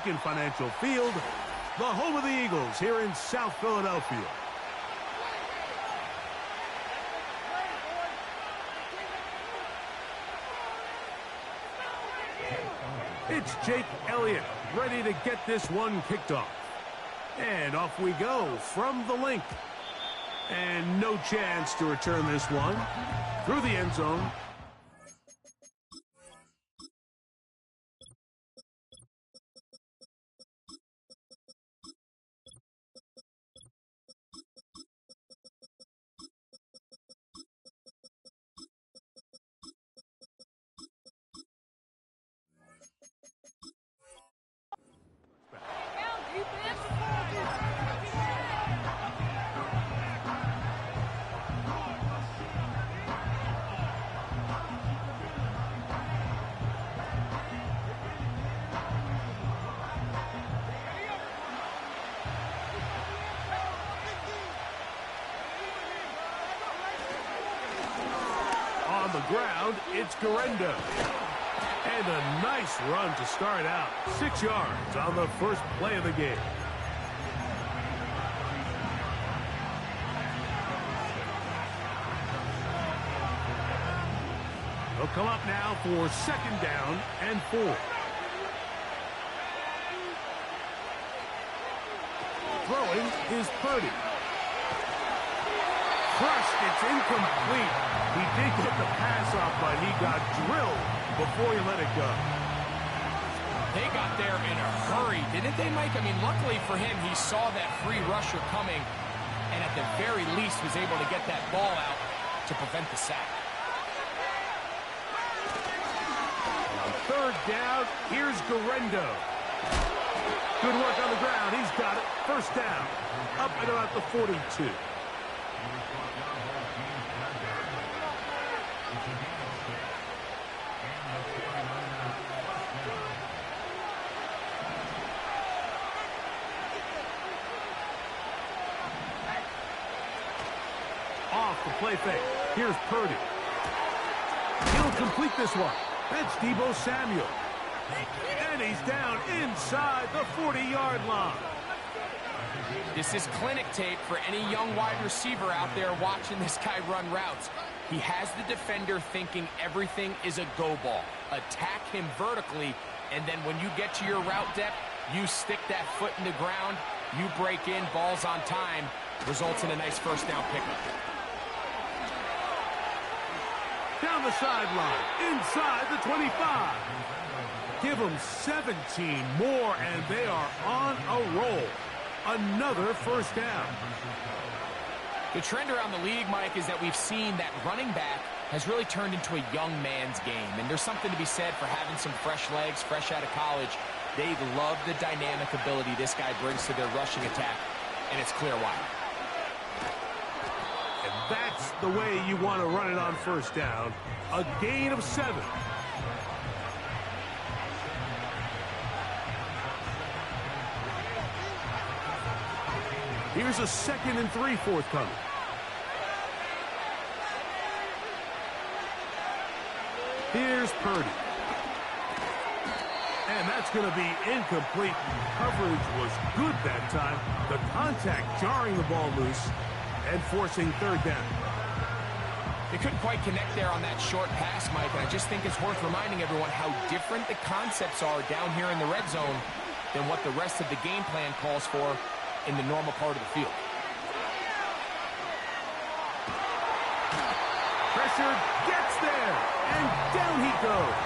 Lincoln Financial Field, the home of the Eagles here in South Philadelphia. It's Jake Elliott ready to get this one kicked off. And off we go from the link. And no chance to return this one through the end zone. On the ground, it's Garendo. And a nice run to start out. 6 yards on the first play of the game. They'll come up now for 2nd down and 4. Throwing is Purdy. Crushed, it's incomplete. He did get the pass off, but he got drilled before he let it go. They got there in a hurry, didn't they, Mike? I mean, luckily for him, he saw that free rusher coming, and at the very least was able to get that ball out to prevent the sack. On 3rd down, here's Garendo. Good work on the ground. He's got it. 1st down. Up at about the 42. Off the play fake. Here's Purdy. He'll complete this one. That's Deebo Samuel. And he's down inside the 40-yard line. This is clinic tape for any young wide receiver out there watching this guy run routes. He has the defender thinking everything is a go ball. Attack him vertically, and then when you get to your route depth, you stick that foot in the ground, you break in, balls on time, results in a nice 1st down pickup. Down the sideline, inside the 25. Give them 17 more, and they are on a roll. Another 1st down. The trend around the league, Mike, is that we've seen that running back has really turned into a young man's game. And there's something to be said for having some fresh legs, fresh out of college. They love the dynamic ability this guy brings to their rushing attack, and it's clear why. And that's the way you want to run it on 1st down. A gain of 7. Here's a 2nd and 3 forthcoming. Here's Purdy. And that's going to be incomplete. Coverage was good that time. The contact jarring the ball loose and forcing 3rd down. They couldn't quite connect there on that short pass, Mike, and I just think it's worth reminding everyone how different the concepts are down here in the red zone than what the rest of the game plan calls for in the normal part of the field. Pressure gets there, and down he goes.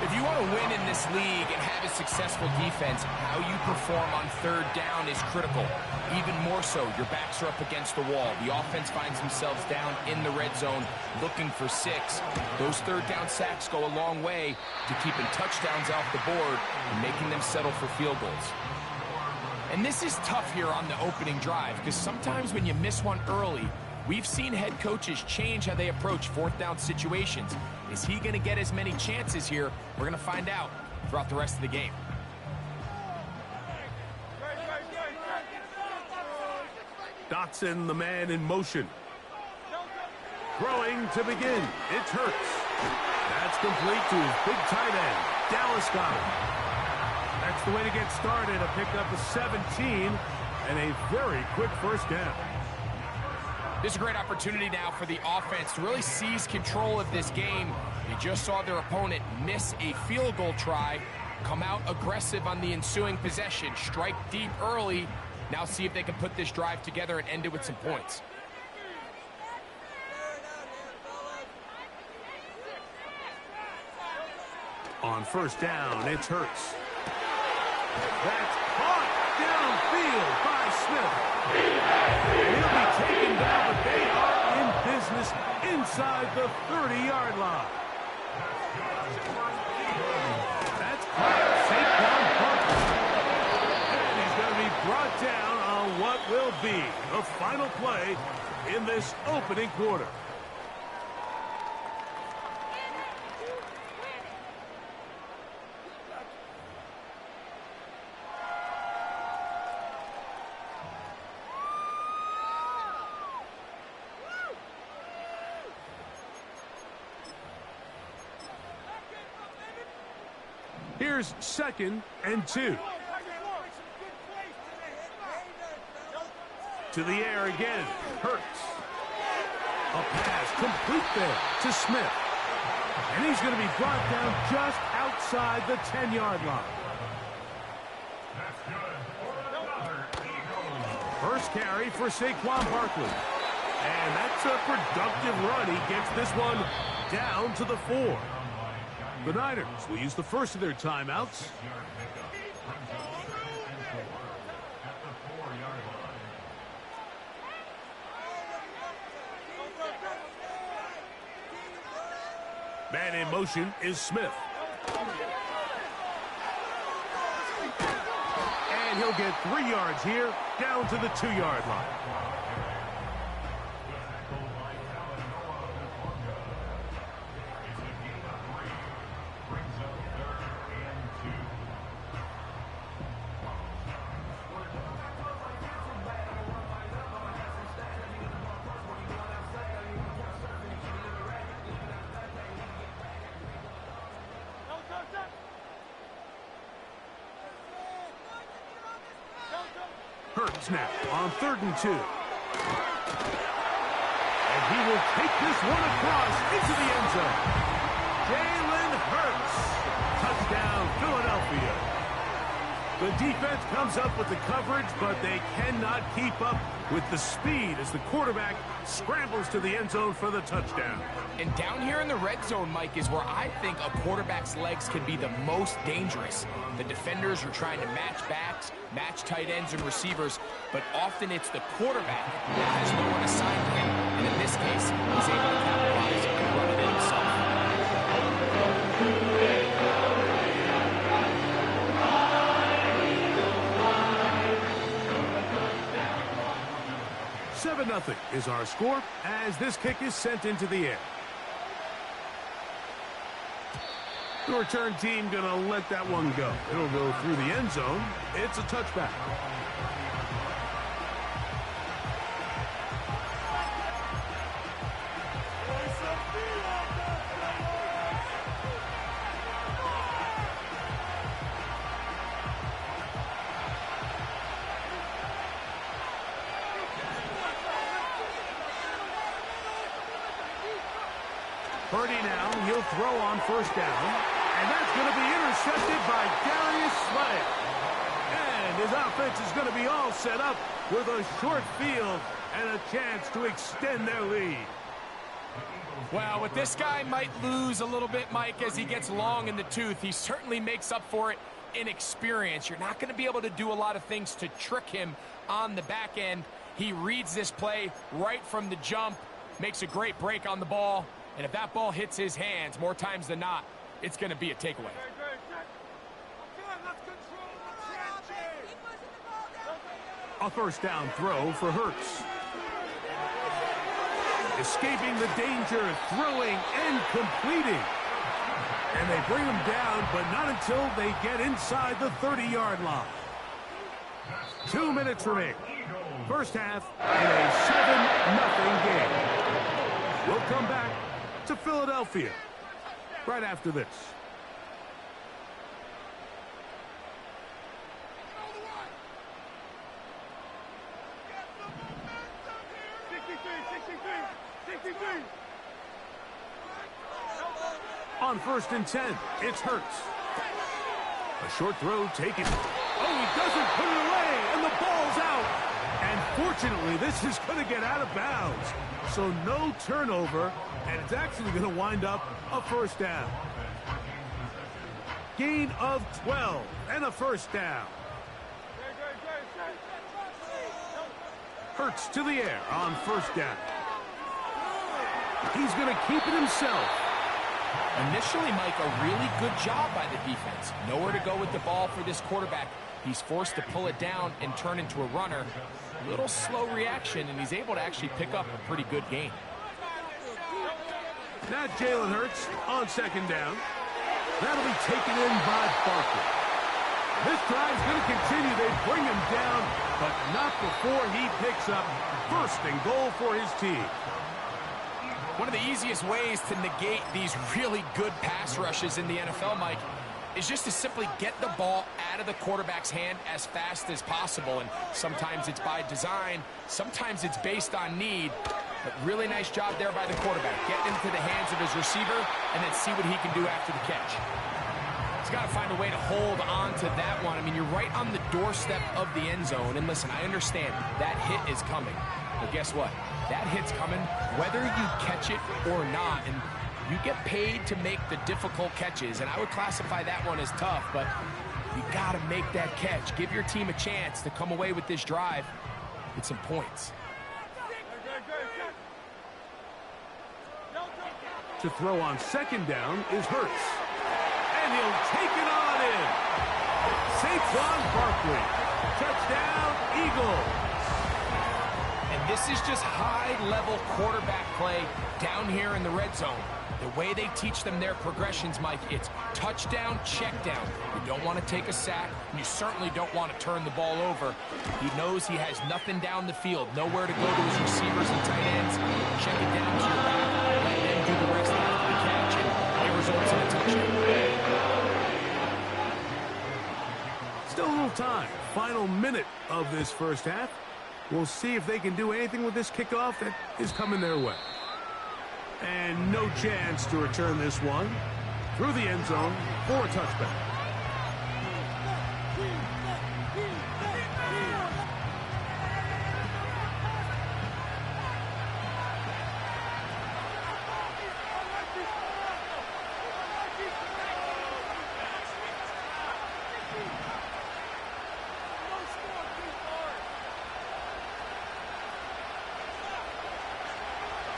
If you want to win in this league and have a successful defense, how you perform on 3rd down is critical. Even more so, your backs are up against the wall. The offense finds themselves down in the red zone looking for 6. Those 3rd down sacks go a long way to keeping touchdowns off the board and making them settle for field goals. And this is tough here on the opening drive because sometimes when you miss one early, we've seen head coaches change how they approach 4th down situations. Is he going to get as many chances here? We're going to find out throughout the rest of the game. Dotson, the man in motion. Throwing to begin. It's Hurts. That's complete to his big tight end, Dallas Goedert. the way to get started. A pickup of 17 and a very quick first down. This is a great opportunity now for the offense to really seize control of this game. You just saw their opponent miss a field goal try, come out aggressive on the ensuing possession, strike deep early. Now see if they can put this drive together and end it with some points. On first down, it's Hurts. That's caught downfield by Smith. He'll be taken down, but they are in business inside the 30-yard line. That's caught Saquon Barkley. And he's going to be brought down on what will be the final play in this opening quarter. Here's 2nd and 2. To the air again. Hurts. A pass complete there to Smith. And he's going to be brought down just outside the 10-yard line. First carry for Saquon Barkley. And that's a productive run. He gets this one down to the 4. The Niners will use the first of their timeouts. Man in motion is Smith. And he'll get 3 yards here, down to the 2-yard line. Hurts now on 3rd and 2. And he will take this one across into the end zone. Jalen Hurts. Touchdown, Philadelphia. The defense comes up with the coverage, but they cannot keep up with the speed as the quarterback scrambles to the end zone for the touchdown. And down here in the red zone, Mike, is where I think a quarterback's legs can be the most dangerous. The defenders are trying to match backs, match tight ends and receivers, but often it's the quarterback that has no one assigned to him. And in this case, he's able to capitalize and run it in himself. Nothing is our score as this kick is sent into the air. The return team going to let that one go. It'll go through the end zone. It's a touchback. Purdy now, he'll throw on first down, and that's going to be intercepted by Darius Slay. And his offense is going to be all set up with a short field and a chance to extend their lead. Well, with this guy might lose a little bit, Mike, as he gets long in the tooth. He certainly makes up for it in experience. You're not going to be able to do a lot of things to trick him on the back end. He reads this play right from the jump, makes a great break on the ball. And if that ball hits his hands more times than not, it's going to be a takeaway. A first down throw for Hurts. Escaping the danger, throwing and completing. And they bring him down, but not until they get inside the 30-yard line. 2 minutes remaining. First half in a 7-0 game. We'll come back to Philadelphia right after this. On 1st and 10, it's Hurts. A short throw taken. Oh, he doesn't put it away, and the ball's out. And fortunately, this is going to get out of bounds. So no turnover, and it's actually going to wind up a first down. Gain of 12 and a first down. Hurts to the air on 1st down. He's going to keep it himself. Initially, Mike, a really good job by the defense. Nowhere to go with the ball for this quarterback. He's forced to pull it down and turn into a runner. A little slow reaction, and he's able to actually pick up a pretty good gain. Now Jalen Hurts on 2nd down. That'll be taken in by Barkley. This drive's going to continue. They bring him down, but not before he picks up 1st and goal for his team. One of the easiest ways to negate these really good pass rushes in the NFL, Mike, is just to simply get the ball out of the quarterback's hand as fast as possible. And sometimes it's by design, sometimes it's based on need. But really nice job there by the quarterback. Get into the hands of his receiver and then see what he can do after the catch. He's got to find a way to hold on to that one. I mean, you're right on the doorstep of the end zone. And listen, I understand that hit is coming. But guess what? That hit's coming whether you catch it or not. And you get paid to make the difficult catches. And I would classify that one as tough, but you got to make that catch. Give your team a chance to come away with this drive with some points. To throw on 2nd down is Hurts. And he'll take it on in. Saquon Barkley. Touchdown, Eagles. And this is just high-level quarterback play down here in the red zone. The way they teach them their progressions, Mike, it's touchdown, check down. You don't want to take a sack, and you certainly don't want to turn the ball over. He knows he has nothing down the field, nowhere to go to his receivers and tight ends. Check it down to your back, let them do the rest after the catch, and it results in a touchdown. Still a little time. Final minute of this first half. We'll see if they can do anything with this kickoff that is coming their way. And no chance to return this one through the end zone for a touchback.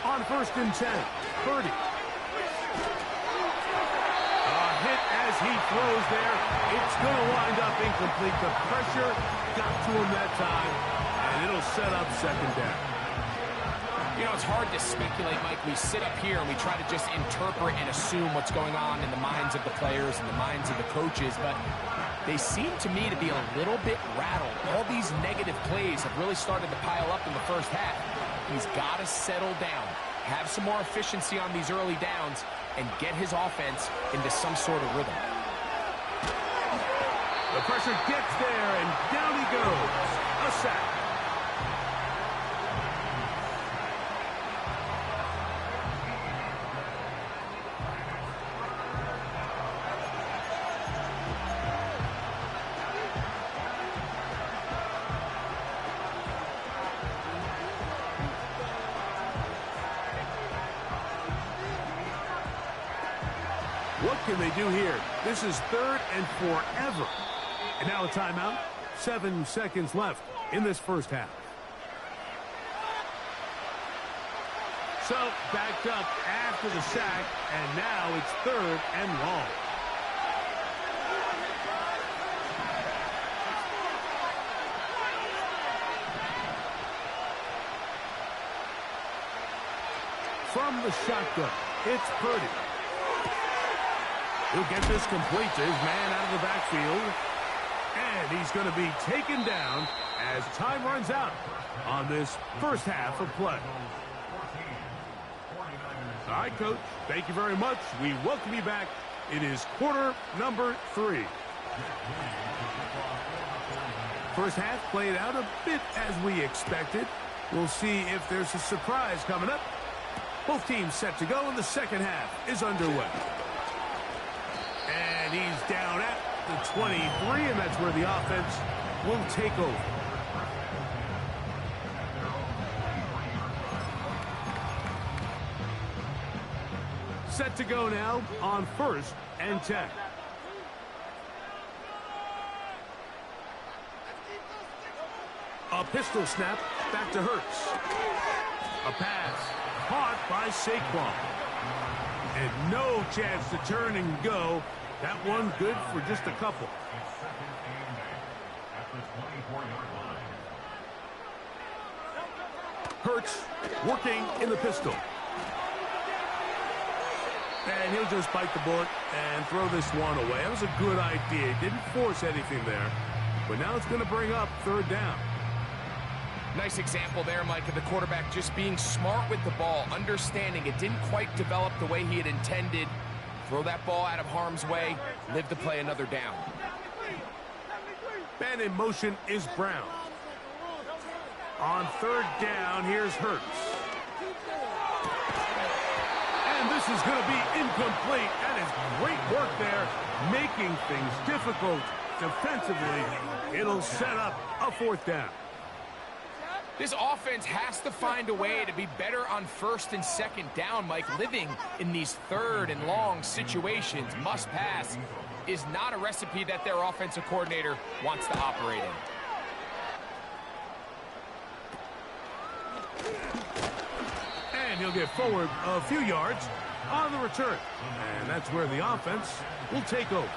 On 1st and 10, Purdy. A hit as he throws there. It's going to wind up incomplete. The pressure got to him that time, and it'll set up 2nd down. You know, it's hard to speculate, Mike. We sit up here and we try to just interpret and assume what's going on in the minds of the players and the minds of the coaches, but they seem to me to be a little bit rattled. All these negative plays have really started to pile up in the first half. He's got to settle down, have some more efficiency on these early downs, and get his offense into some sort of rhythm. The pressure gets there, and down he goes. A sack. What can they do here? This is 3rd and forever. And now a timeout. 7 seconds left in this first half. So backed up after the sack, and now it's 3rd and long. From the shotgun, it's Purdy. He'll get this complete to his man out of the backfield. And he's going to be taken down as time runs out on this first half of play. All right, Coach, thank you very much. We welcome you back. It is quarter number 3. First half played out a bit as we expected. We'll see if there's a surprise coming up. Both teams set to go, and the second half is underway. And he's down at the 23, and that's where the offense will take over. Set to go now on 1st and 10. A pistol snap back to Hurts. A pass caught by Saquon. And no chance to turn and go. That one good for just a couple. Hurts working in the pistol. And he'll just bite the bullet and throw this one away. That was a good idea. Didn't force anything there. But now it's going to bring up 3rd down. Nice example there, Mike, of the quarterback just being smart with the ball, understanding it didn't quite develop the way he had intended. Throw that ball out of harm's way, live to play another down. And in motion is Brown. On 3rd down, here's Hurts. And this is going to be incomplete. That is great work there, making things difficult defensively. It'll set up a 4th down. This offense has to find a way to be better on 1st and 2nd down, Mike. Living in these 3rd and long situations, must pass, is not a recipe that their offensive coordinator wants to operate in. And he'll get forward a few yards on the return. And that's where the offense will take over.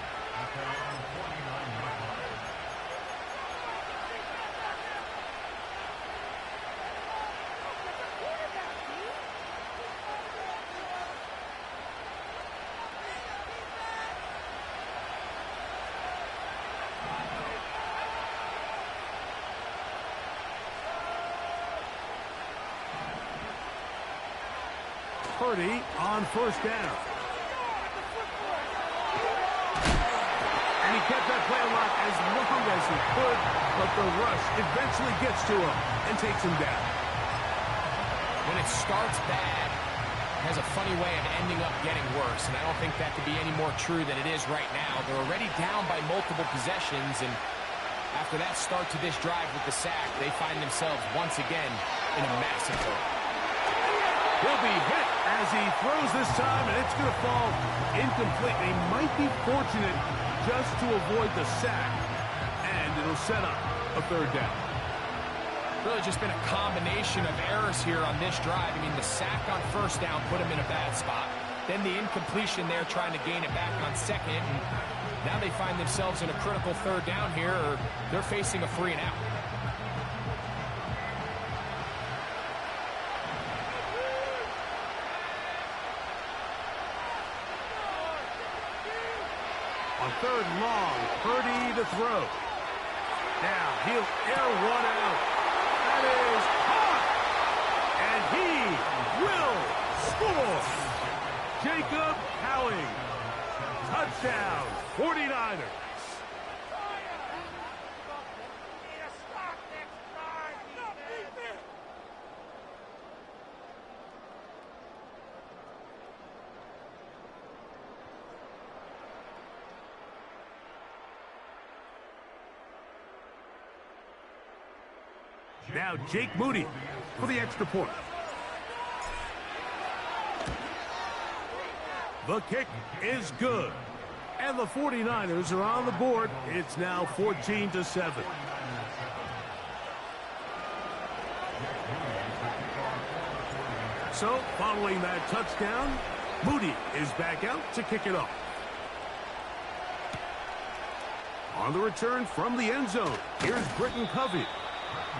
Purdy on 1st down. And he kept that play alive as long as he could, but the rush eventually gets to him and takes him down. When it starts bad, it has a funny way of ending up getting worse, and I don't think that could be any more true than it is right now. They're already down by multiple possessions, and after that start to this drive with the sack, they find themselves once again in a massive hole. He'll be hit as he throws this time, and it's going to fall incomplete. They might be fortunate just to avoid the sack, and it'll set up a 3rd down. Really just been a combination of errors here on this drive. I mean, the sack on 1st down put him in a bad spot. Then the incompletion there trying to gain it back on 2nd. And now they find themselves in a critical 3rd down here, or they're facing a 3 and out. On 3rd and long, Purdy to throw. Now he'll air one out. That is caught. And he will score. Jacob Howing. Touchdown, 49ers. Now Jake Moody for the extra point. The kick is good. And the 49ers are on the board. It's now 14-7. So, following that touchdown, Moody is back out to kick it off. On the return from the end zone, here's Britton Covey.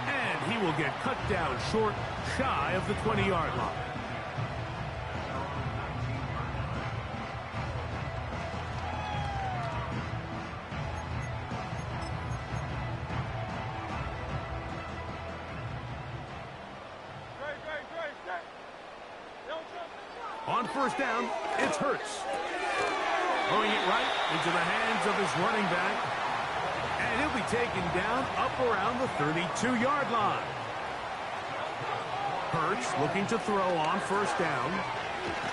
And he will get cut down short, shy of the 20-yard line. On 1st down, it's Hurts. Throwing it right into the hands of his running back. And he'll be taken down up around the 32-yard line. Hurts looking to throw on 1st down.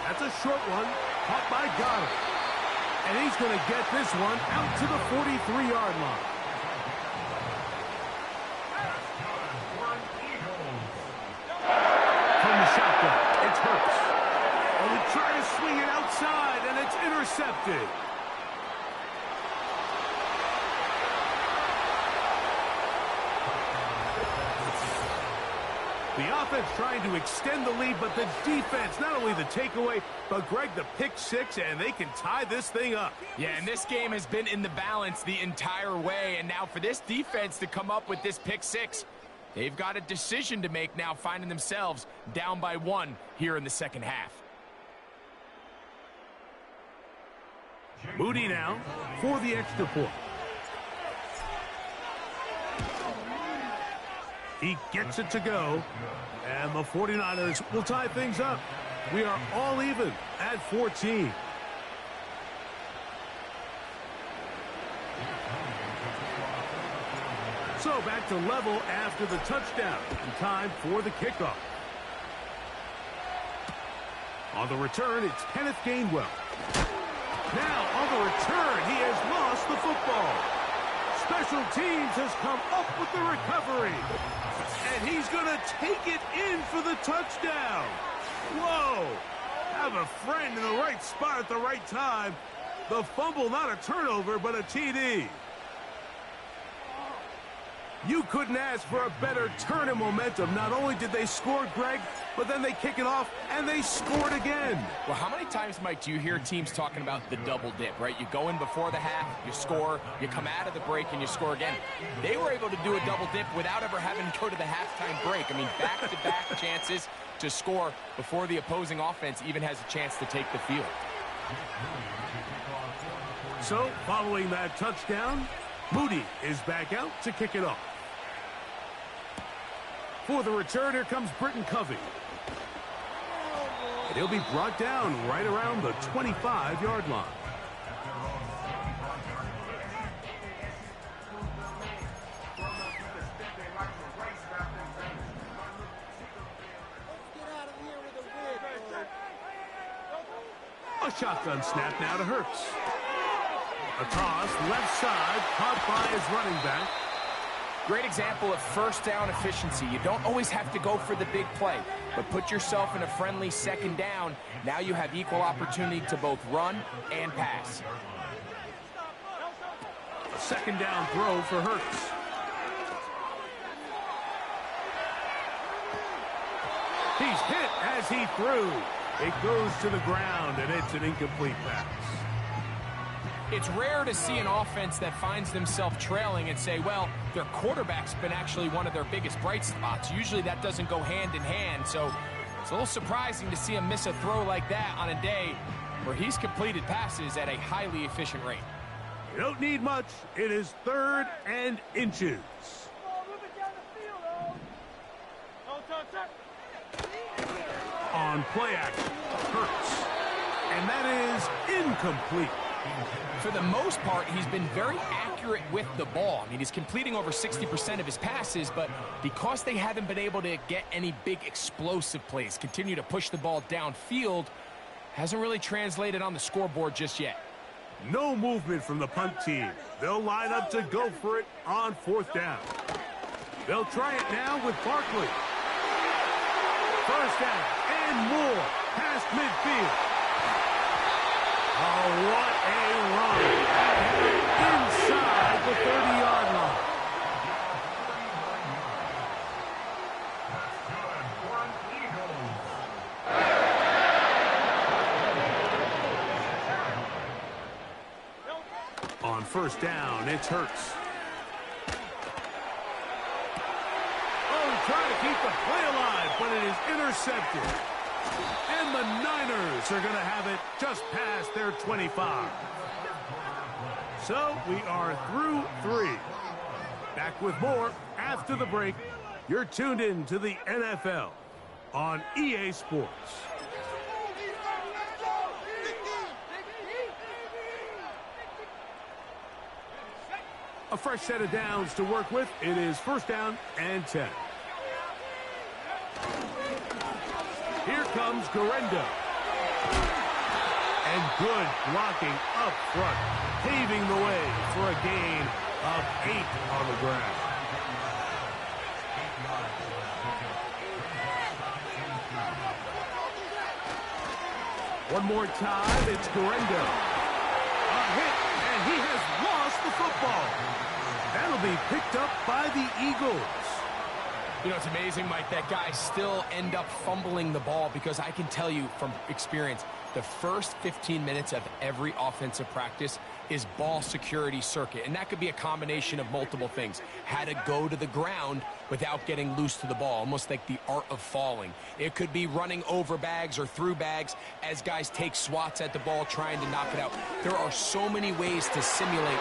That's a short one, caught by Goddard. And he's going to get this one out to the 43-yard line. From the shotgun, it's Hurts. Oh, he tried to swing it outside, and it's intercepted. The offense trying to extend the lead, but the defense, not only the takeaway, but Greg, the pick six, and they can tie this thing up. Yeah, and this game has been in the balance the entire way, and now for this defense to come up with this pick six, they've got a decision to make now, finding themselves down by 1 here in the second half. Moody now for the extra point. He gets it to go, and the 49ers will tie things up. We are all even at 14. So back to level after the touchdown. And time for the kickoff. On the return, it's Kenneth Gainwell. Now, on the return, he has lost the football. Special teams has come up with the recovery. And he's going to take it in for the touchdown. Whoa! Have a friend in the right spot at the right time. The fumble, not a turnover, but a TD. You couldn't ask for a better turn of momentum. Not only did they score, Greg, but then they kick it off, and they scored again. Well, how many times, Mike, do you hear teams talking about the double dip, right? You go in before the half, you score, you come out of the break, and you score again. They were able to do a double dip without ever having to go to the halftime break. I mean, back-to-back chances to score before the opposing offense even has a chance to take the field. So, following that touchdown, Moody is back out to kick it off. For the return, here comes Britton Covey. And he'll be brought down right around the 25-yard line. A shotgun snap now to Hurts. A toss, left side, caught by his running back. Great example of first down efficiency. You don't always have to go for the big play, but put yourself in a friendly second down. Now you have equal opportunity to both run and pass. A second down throw for Hurts. He's hit as he threw. It goes to the ground, and it's an incomplete pass. It's rare to see an offense that finds themselves trailing and say, well, their quarterback's been actually one of their biggest bright spots. Usually that doesn't go hand in hand, so it's a little surprising to see him miss a throw like that on a day where he's completed passes at a highly efficient rate. You don't need much. It is 3rd and inches. On play action, Hurts. And that is incomplete. For the most part, he's been very accurate with the ball. I mean, he's completing over 60% of his passes, but because they haven't been able to get any big explosive plays, continue to push the ball downfield, hasn't really translated on the scoreboard just yet. No movement from the punt team. They'll line up to go for it on 4th down. They'll try it now with Barkley. First down and more past midfield. Oh, what a run. Inside the 30-yard line. On first down, it's Hurts. Oh, trying to keep the play alive, but it is intercepted. And the Niners are going to have it just past their 25. So we are through 3. Back with more after the break. You're tuned in to the NFL on EA Sports. A fresh set of downs to work with. It is first down and 10. Here comes Garendo. And good blocking up front, paving the way for a gain of 8 on the ground. One more time, it's Guerrero. A hit, and he has lost the football. That'll be picked up by the Eagles. You know, it's amazing, Mike, that guys still end up fumbling the ball, because I can tell you from experience, the first 15 minutes of every offensive practice is ball security circuit. And that could be a combination of multiple things. How to go to the ground without getting loose to the ball, almost like the art of falling. It could be running over bags or through bags as guys take swats at the ball trying to knock it out. There are so many ways to simulate